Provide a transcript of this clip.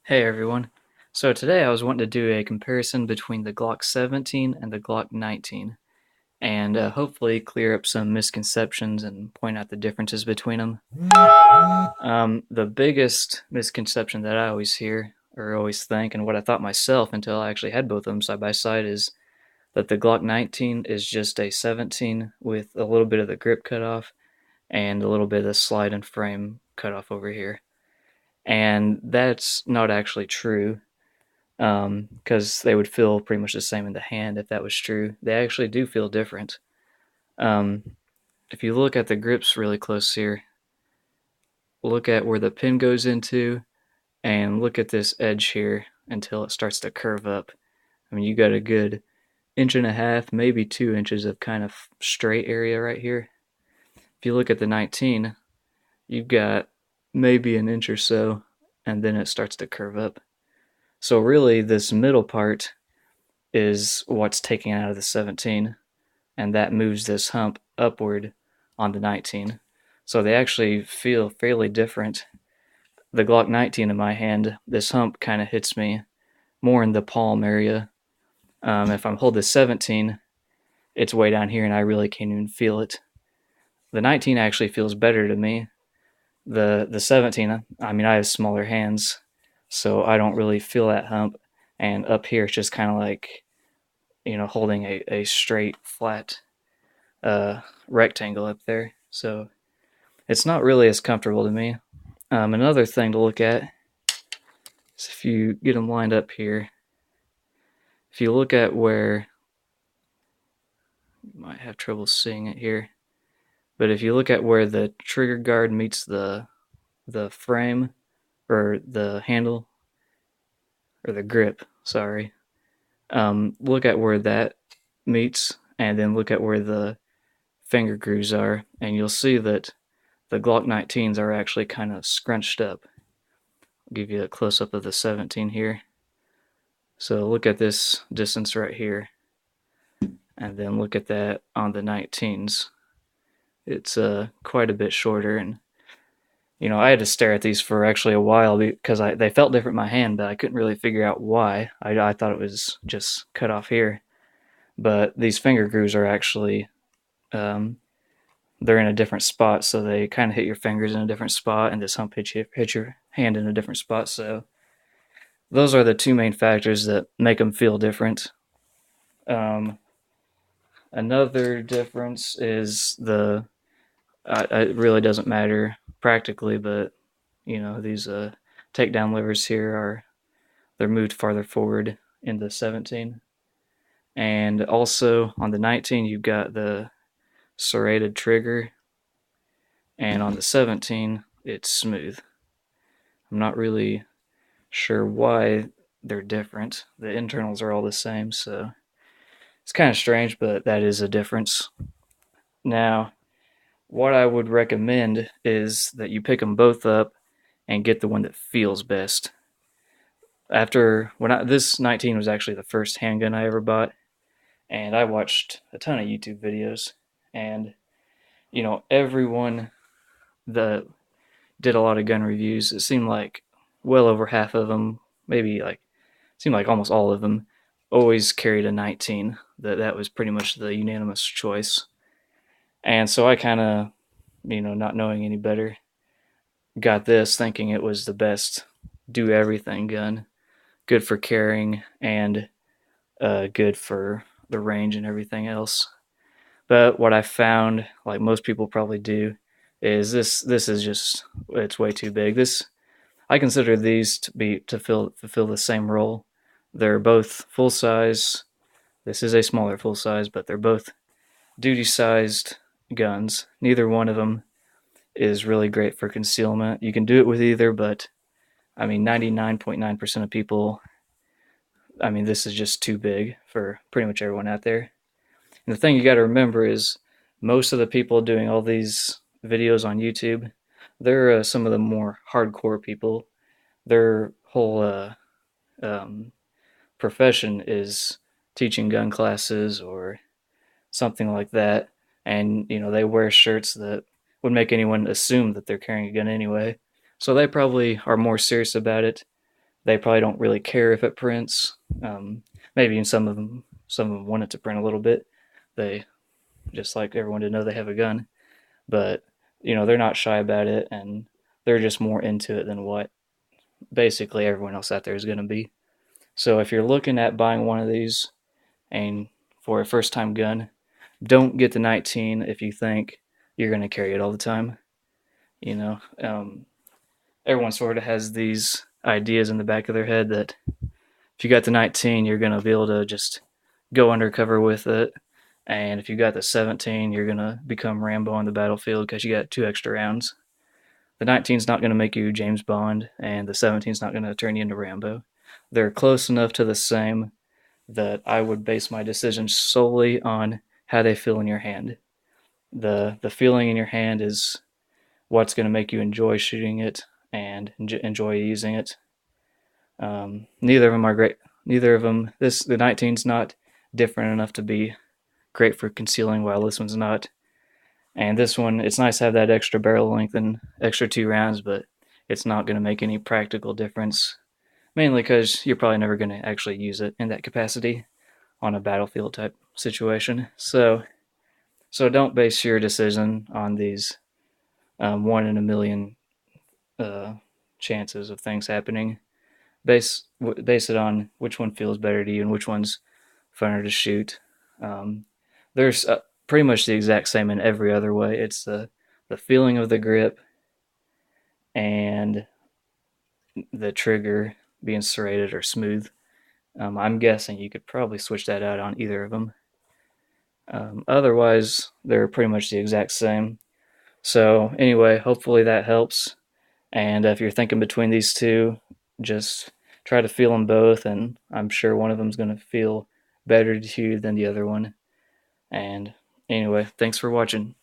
Hey everyone. So today I was wanting to do a comparison between the Glock 17 and the Glock 19 and hopefully clear up some misconceptions and point out the differences between them. The biggest misconception that I always hear or always think, and what I thought myself until I actually had both of them side by side, is that the Glock 19 is just a 17 with a little bit of the grip cut off and a little bit of the slide and frame cut off over here. And that's not actually true, because they would feel pretty much the same in the hand if that was true. They actually do feel different. Um, if you look at the grips really close here, look at where the pin goes into, and look at this edge here until it starts to curve up. I mean, you got a good inch and a half, maybe 2 inches of kind of straight area right here. If you look at the 19, you've got maybe an inch or so, and then it starts to curve up. So really, this middle part is what's taken out of the 17, and that moves this hump upward on the 19. So they actually feel fairly different. The Glock 19 in my hand, this hump kind of hits me more in the palm area. If I'm holding the 17, it's way down here and I really can't even feel it. The 19 actually feels better to me. The 17, I mean, I have smaller hands, so I don't really feel that hump. And up here, it's just kind of like, holding a straight, flat rectangle up there. So it's not really as comfortable to me. Another thing to look at is if you get them lined up here, if you look at where, you might have trouble seeing it here, but if you look at where the trigger guard meets the frame, or the handle, or the grip, sorry, look at where that meets, and then look at where the finger grooves are, and you'll see that the Glock 19s are actually kind of scrunched up. I'll give you a close-up of the 17 here. So look at this distance right here, and then look at that on the 19s. It's quite a bit shorter, and I had to stare at these for actually a while because they felt different in my hand, but I couldn't really figure out why. I thought it was just cut off here, but these finger grooves are actually, um, they're in a different spot, so they kind of hit your fingers in a different spot, and this hump hit your hand in a different spot. So those are the two main factors that make them feel different. Um, Another difference is it really doesn't matter practically, but these takedown levers here they're moved farther forward in the 17, and also on the 19 you've got the serrated trigger, and on the 17 it's smooth. I'm not really sure why they're different. The internals are all the same, so it's kind of strange, but that is a difference. Now, what I would recommend is that you pick them both up and get the one that feels best. This 19 was actually the first handgun I ever bought, and I watched a ton of YouTube videos, and everyone that did a lot of gun reviews, it seemed like well over half of them, maybe like, it seemed like almost all of them, always carried a 19. That was pretty much the unanimous choice. And so I kind of, not knowing any better, got this thinking it was the best do everything gun, good for carrying and good for the range and everything else. But what I found, like most people probably do, is this is just, it's way too big. I consider these to fulfill the same role. They're both full size. This is a smaller full size, but they're both duty sized guns. Neither one of them is really great for concealment. You can do it with either, but I mean 99.9% of people, I mean, this is just too big for pretty much everyone out there. And the thing you got to remember is most of the people doing all these videos on YouTube, they're some of the more hardcore people. Their whole profession is teaching gun classes or something like that, and they wear shirts that would make anyone assume that they're carrying a gun anyway. So they probably are more serious about it they probably don't really care if it prints. Maybe in some of them want it to print a little bit. They just like everyone to know they have a gun, but they're not shy about it, and they're just more into it than what basically everyone else out there is going to be. So if you're looking at buying one of these and for a first time gun, don't get the 19 if you think you're going to carry it all the time. You know, everyone sort of has these ideas in the back of their head that if you got the 19, you're going to be able to just go undercover with it. And if you got the 17, you're going to become Rambo on the battlefield because you got 2 extra rounds. The 19 is not going to make you James Bond, and the 17 is not going to turn you into Rambo. They're close enough to the same that I would base my decision solely on how they feel in your hand. The feeling in your hand is what's going to make you enjoy shooting it and enjoy using it. Neither of them are great. Neither of them. The 19's not different enough to be great for concealing, while this one's not. And this one, it's nice to have that extra barrel length and extra 2 rounds, but it's not going to make any practical difference. Mainly because you're probably never going to actually use it in that capacity on a battlefield type situation. So don't base your decision on these 1 in a million uh, chances of things happening. Base it on which one feels better to you and which one's funner to shoot. There's pretty much the exact same in every other way. It's the feeling of the grip and the trigger being serrated or smooth. I'm guessing you could probably switch that out on either of them. Otherwise, they're pretty much the exact same. So anyway, hopefully that helps. And if you're thinking between these two, just try to feel them both, and I'm sure one of them is going to feel better to you than the other one. And anyway, thanks for watching.